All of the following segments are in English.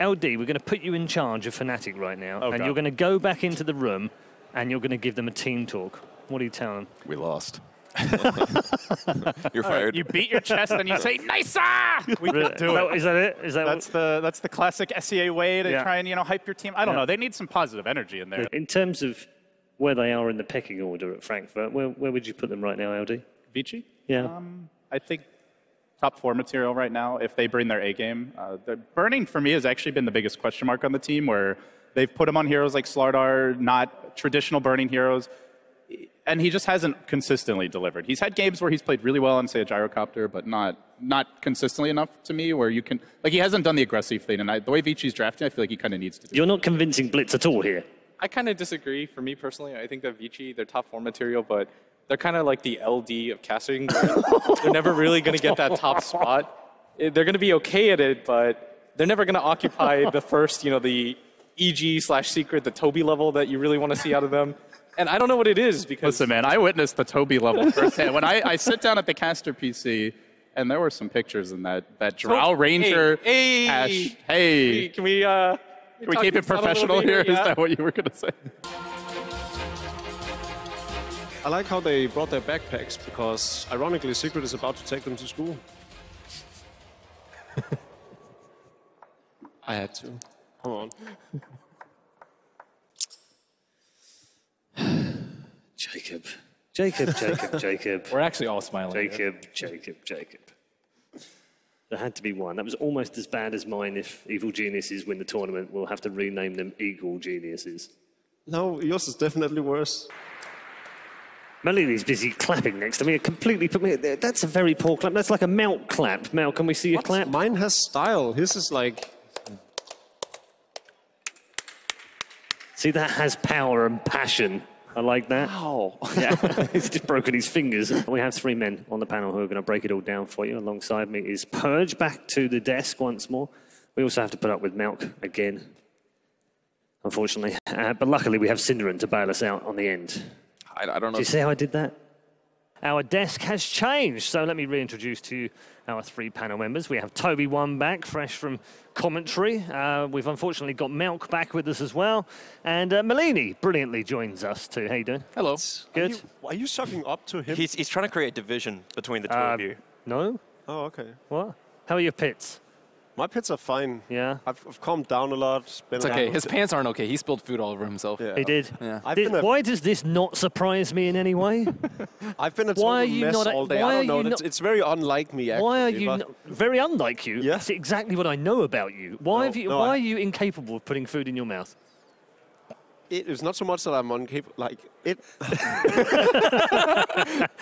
LD, we're going to put you in charge of Fnatic right now, and you're going to go back into the room, and you're going to give them a team talk. What do you tell them? We lost. You're fired. You beat your chest and you say, "Nicer!" We can do it. Is that it? Is that that's the classic SEA way to try and hype your team. I don't know. They need some positive energy in there. In terms of where they are in the pecking order at Frankfurt, where would you put them right now, LD? Vici? Yeah. I think top 4 material right now if they bring their A game. Burning for me has actually been the biggest question mark on the team, where they've put him on heroes like Slardar, not traditional Burning heroes. And he just hasn't consistently delivered. He's had games where he's played really well on, say, a gyrocopter, but not consistently enough to me where you can... Like, he hasn't done the aggressive thing, and the way Vici's drafting, I feel like he kind of needs to do. You're not convincing Blitz at all here. I kind of disagree. For me personally, I think that Vici, they're top 4 material, but they're kind of like the LD of casting. They're never really going to get that top spot. They're going to be okay at it, but they're never going to occupy the first, the EG/secret, the Toby level that you really want to see out of them. And I don't know what it is because... Listen, man, I witnessed the Toby level firsthand. When I sit down at the caster PC, and there were some pictures in that Drow Ranger hash. Hey. Can we keep it professional here? Yeah. Is that what you were going to say? I like how they brought their backpacks because, ironically, Secret is about to take them to school. I had to. Come on. Jacob. We're actually all smiling. Jacob. There had to be one. That was almost as bad as mine. If Evil Geniuses win the tournament, we'll have to rename them Eagle Geniuses. No, yours is definitely worse. Malini's busy clapping next to me. It completely put me... That's a very poor clap. That's like a Mount clap. Mal, can we see your clap? Mine has style. His is like... See, that has power and passion. I like that. Wow. Yeah, he's just broken his fingers. We have 3 men on the panel who are going to break it all down for you. Alongside me is Purge, back to the desk once more. We also have to put up with Malk again, unfortunately. But luckily we have Cinderin to bail us out on the end. I don't know. Do you see how I did that? Our desk has changed, so let me reintroduce to you our 3 panel members. We have Toby One back, fresh from commentary. We've unfortunately got Malk back with us as well. And Malini brilliantly joins us too. How you doing? Hello. Good. Are you sucking up to him? He's trying to create division between the two of you. No. Oh, okay. What? How are your pits? My pits are fine. Yeah. I've calmed down a lot. It's okay. His pants aren't okay. He spilled food all over himself. Yeah. He did. Yeah. Why does this not surprise me in any way? I've been a total mess all day. I don't know. It's very unlike me, actually. Why are you very unlike you? Yeah. That's exactly what I know about you. Why are you incapable of putting food in your mouth? It is not so much that I'm incapable. Like it.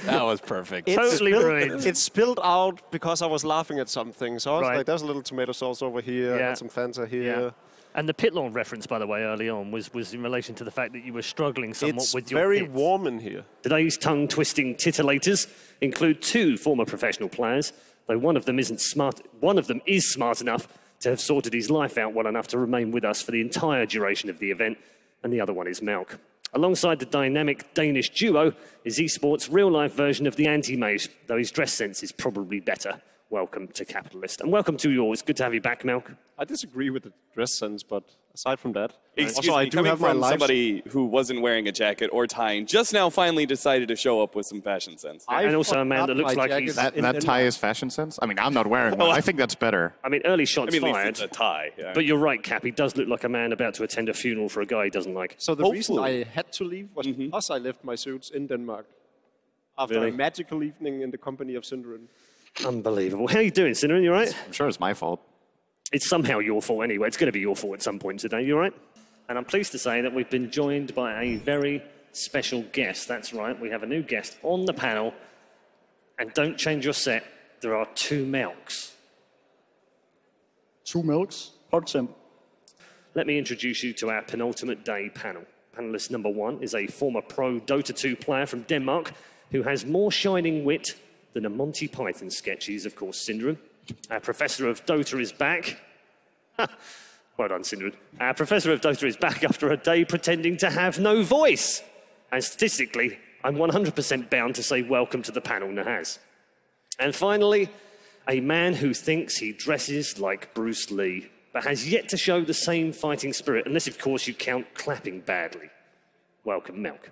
That was perfect. Totally brilliant. It spilled out because I was laughing at something. So I was like, "There's a little tomato sauce over here, and some Fanta here." Yeah. And the pit lawn reference, by the way, early on was in relation to the fact that you were struggling somewhat with your It's very pits. warm in here. Today's tongue-twisting titillators include 2 former professional players, though one of them isn't smart. One of them is smart enough to have sorted his life out well enough to remain with us for the entire duration of the event, and the other one is Malk. Alongside the dynamic Danish duo is esports' real-life version of the anti-mage, though his dress sense is probably better. Welcome to Capitalist. And welcome to yours. Good to have you back, Malk. I disagree with the dress sense, but aside from that... Excuse me, coming from somebody who wasn't wearing a jacket or tying, just now finally decided to show up with some fashion sense. And also a man that looks like he's... That tie is fashion sense? I mean, I'm not wearing one. I think that's better. I mean, early shots fired. At least it's a tie. Yeah. But you're right, Cap. He does look like a man about to attend a funeral for a guy he doesn't like. So the reason I had to leave was because I left my suits in Denmark after a magical evening in the company of Cinderin. Unbelievable. How are you doing, Cinderin? You all right? I'm sure it's my fault. It's somehow your fault anyway. It's going to be your fault at some point today. You all right? And I'm pleased to say that we've been joined by a very special guest. That's right. We have a new guest on the panel. And don't change your set. There are 2 Malks. 2 Malks? Hot temp. Let me introduce you to our penultimate day panel. Panelist number 1 is a former pro Dota 2 player from Denmark who has more shining wit than a Monty Python sketch. He's, of course, Cinderin. Our Professor of Dota is back. Well done, Cinderin. Our Professor of Dota is back after a day pretending to have no voice. And statistically, I'm 100% bound to say welcome to the panel, Nahaz. And finally, a man who thinks he dresses like Bruce Lee, but has yet to show the same fighting spirit, unless, of course, you count clapping badly. Welcome, Milk.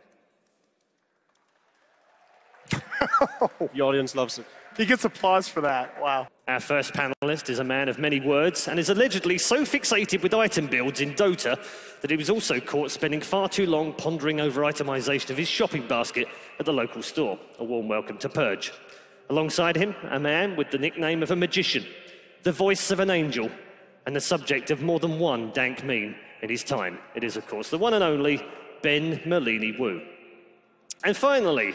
The audience loves it. He gets applause for that. Wow. Our first panelist is a man of many words and is allegedly so fixated with item builds in Dota that he was also caught spending far too long pondering over itemization of his shopping basket at the local store. A warm welcome to Purge. Alongside him, a man with the nickname of a magician, the voice of an angel, and the subject of more than one dank meme in his time. It is, of course, the one and only Ben Merlini Wu. And finally,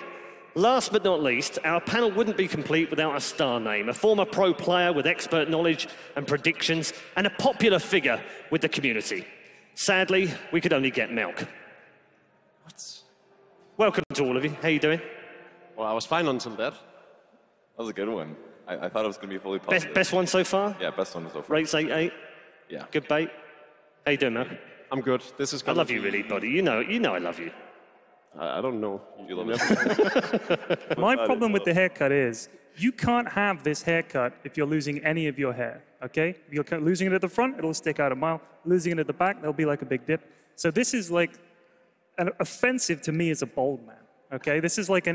last but not least, our panel wouldn't be complete without a star name, a former pro player with expert knowledge and predictions, and a popular figure with the community. Sadly, we could only get Milk. Welcome to all of you. How you doing? Well, I was fine until that. That was a good one. I thought it was going to be fully positive. Best one so far? Yeah, best one so far. Rates 8-8? Yeah. Good bait? How you doing, Milk? I'm good. This is I love you really, buddy. You know I love you. I don't know. You love it. My problem with the haircut is you can't have this haircut if you're losing any of your hair, okay? If you're losing it at the front, it'll stick out a mile. Losing it at the back, there'll be like a big dip. So this is like offensive to me as a bald man, okay? This is like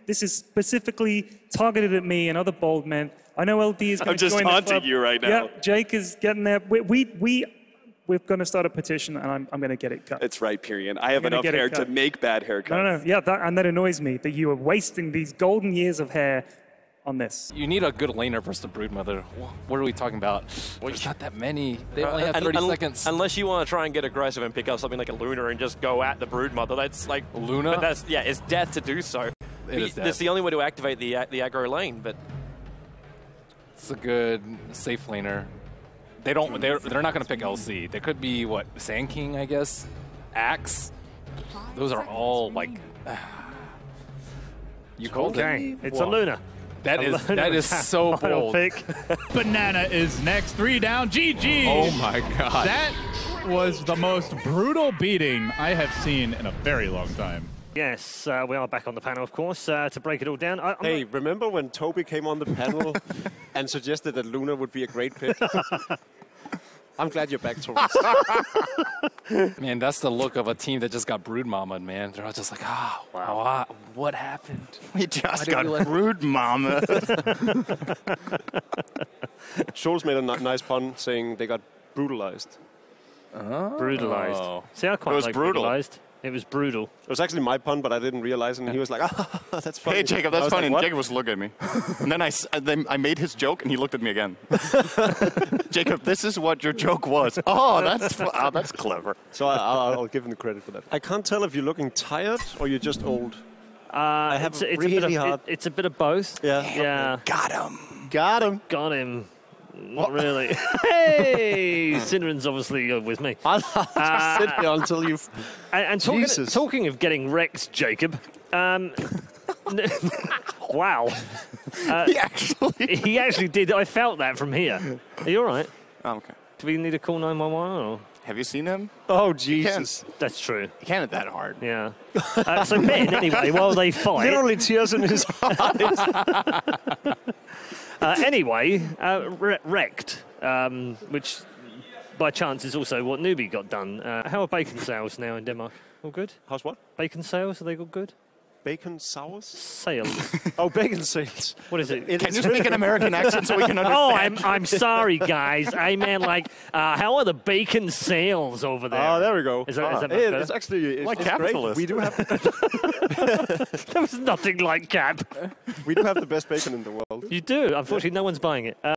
this is specifically targeted at me and other bald men. I know LD is going to join the club. I'm just taunting you right now. Yeah, Jake is getting there. We're going to start a petition, and I'm going to get it cut. It's right, Pyrian. I have enough hair to make bad haircuts. No. Yeah, and that annoys me, that you are wasting these golden years of hair on this. You need a good laner versus the Broodmother. What are we talking about? There's not that many. They only have 30 seconds. Unless you want to try and get aggressive and pick up something like a Luna and just go at the Broodmother. That's like... Luna? But that's, yeah, it's death to do so. It is death. That's the only way to activate the aggro lane, but... It's a good safe laner. They're not going to pick LC. They could be, what, Sand King, I guess? Axe? Those are all, like... You called it? It's a Luna. That is so bold. Pick. Banana is next. 3 down. GG. Oh, my God. That was the most brutal beating I have seen in a very long time. Yes, we are back on the panel, of course, to break it all down. Hey, remember when Toby came on the panel and suggested that Luna would be a great pick? I'm glad you're back, Toby. Man, that's the look of a team that just got brood mama, man. They're all just like, wow, what happened? We just got brood mama. Schultz made a nice pun saying they got brutalized. Brutalized. Oh. See, I quite It was like brutal. brutalized. It was brutal. It was actually my pun, but I didn't realize it, and he was like, that's funny. Hey, Jacob, I that's was funny. like, And "What?" Jacob was looking at me. And then I made his joke, and he looked at me again. Jacob, this is what your joke was. Oh, that's clever. So I'll give him the credit for that. I can't tell if you're looking tired or you're just old. I have It's a bit of both. Yeah. Got him. Got him. Got him. Not really. Hey! Cinnamon's obviously with me. I'll just sit there until you've... And talking of getting wrecked, Jacob, wow. He actually did. I felt that from here. Are you all right? Oh, okay. Do we need to call 911? Or? Have you seen him? Oh, Jesus. That's true. He can't hit that hard. Yeah. So Ben, anyway, while they fight... Literally tears in his eyes. Anyway, wrecked, which by chance is also what Newbie got done. How are bacon sales now in Denmark? All good? How's what? Bacon sales, are they all good? Bacon sours? Sales. Oh, bacon sales. What is it? Can you speak an American accent so we can understand? Oh, I'm sorry, guys. I meant like, how are the bacon sales over there? Oh, there we go. Is that much It's better? actually Like it's capitalist. great. We do have There was nothing like Cap. we do have the best bacon in the world. You do. Unfortunately, no one's buying it.